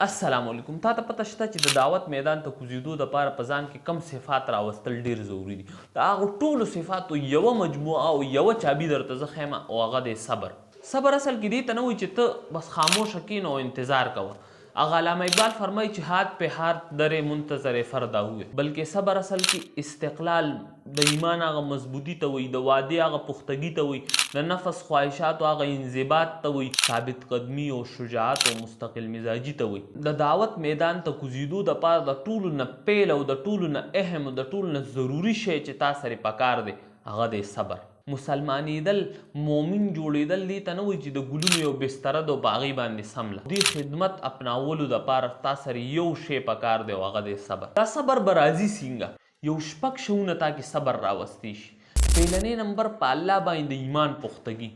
السلام علیکم. تا ته پته شته چې د دعوت میدان ته کوزیدو دپاره په ځان کې کم صفات راوستل ډېر ضروري دي. د هغو ټولو صفاتو یوه مجموعه او یوه چابي درته زه ښیم او هغه دی صبر. صبر اصل کې دې ته نه وایي چې ته بس خاموشه کښېنه او انتظار کوه. هغه علامه اقبال فرمایي چې هات پہ هات در منتظر فردا ہوئے، بلکې صبر اصل کې استقلال د ایمان هغه مضبوطي ته وایي، د وعدې هغه پختګي ته وایي، د نفس خواهشاتو هغه انضباط ته وایي، ثابت قدمي او شجاعت او مستقل مزاجي ته وایي. د دعوت میدان ته کوزیدو دپاره د ټولو نه پیل او د ټولو نه اهم او د ټولو نه ضروري شی چې تا سره پکار دی هغه دی صبر. مسلمانېدل، مومن جوړېدل دې ته نه وایي چې د ګلونو یو بستره ده او په هغې باندې سمله. دې خدمت اپناولو دپاره تا سره یو شی پکار دی او هغه دی صبر. دا صبر به راځي څنګه؟ یو شپږ شیونه تا کې صبر راوستی شي. پیلنی نمبر په الله باندې د ایمان پختګي،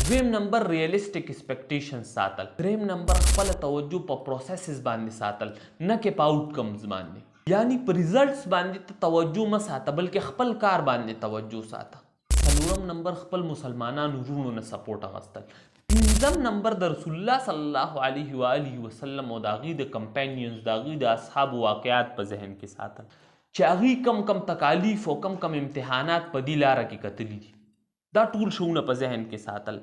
دویم نمبر ریالسټک اکسپیکټیشن ساتل، دریم نمبر خپل توجه په پروسیسز باندې ساتل نه کې په آوټکمز باندې، یعنی په ریزلټس باندې ته توجه مه ساته بلکې خپل کار باندې توجه ساته. څلورم نمبر خپل مسلمانانو وروڼو نه سپورټ اخیستل. پنځم نمبر د رسول الله صلی الله علیه و آله وسلم او د هغې د کمپینینز د هغې د اصحابو واقعات په ذهن کې ساتل چې هغې کم کم تکالیف او کم کم امتحانات په دې لاره کې کتلي دي. دا ټول شیونه په ذهن کې ساتل.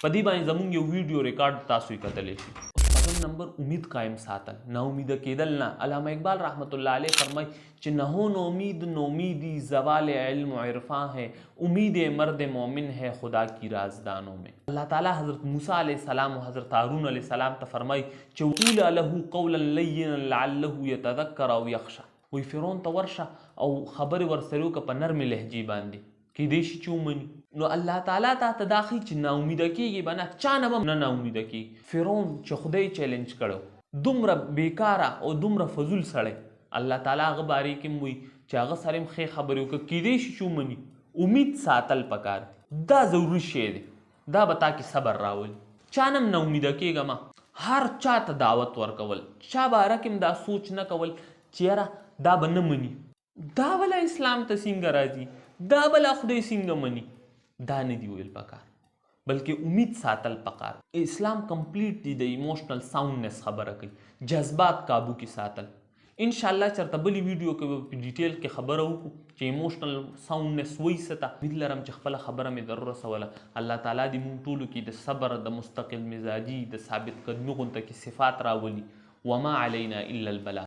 په دې باندې زموږ یو ویډیو ریکارډ تاسو یې کتلی شي. شپږم نمبر امید قایم ساتل، ناامیده کېدل نه. علامه اقبال رحمت الله علیه فرمایي چې نہو نومید نومیدی زوال علم و عرفاں ہے، امید مرد مومن ہے خدا کی رازدانوں میں. اللہ تعالیٰ حضرت موسیٰ علیہ السلام و حضرت هارون علیہ السلام ته فرمایي چې وقولا له قولا لینا لعله یتذکر او یخشى. وی فرعون ته ورشه او خبرې ورسره وکړه په نرمې لهجې باندې، کیدای شي چې ومني. نو الله تعالی تا ته دا ښیي چې ناامیده کېږي به نه، چا نه به نه ناامیده کېږي. فرعون چې خدای چیلنج کړی، دومره بیکاره او دومره فضول سړی، الله تعالی هغه بارې کې هم وایي چې هغه سره هم ښې خبرې وکړه، کیدای شي چې ومني. امید ساتل پکار دی، دا ضروري شی دی، دا به تا کې صبر راولي. چا نه هم ناامیده کېږه مه. هر چا ته دعوت ورکول، چا باره کې هم دا سوچ نه کول چې یاره دا به نه مني، دا بله اسلام ته څنګه راځي، دا بله خدای څنګه مني. دا نه دی ویل پکار، بلکې امید ساتل پکار. اسلام کمپلیټ دی د ایموشنل ساوندنس خبره کوي، جذبات قابو کې ساتل. انشاءالله چېرته بلې ویډیو کې به په ډیټیل کې خبره وکړو چې ایموشنل ساوندنس وایي څه ته. امید لرم چې خپله خبره مې در ورسوله. الله تعالی دې موږ ټولو کې د صبر، د مستقل مزاجي، د ثابت قدمي غونته کې صفات راولي. وما علینا الا البلاغ.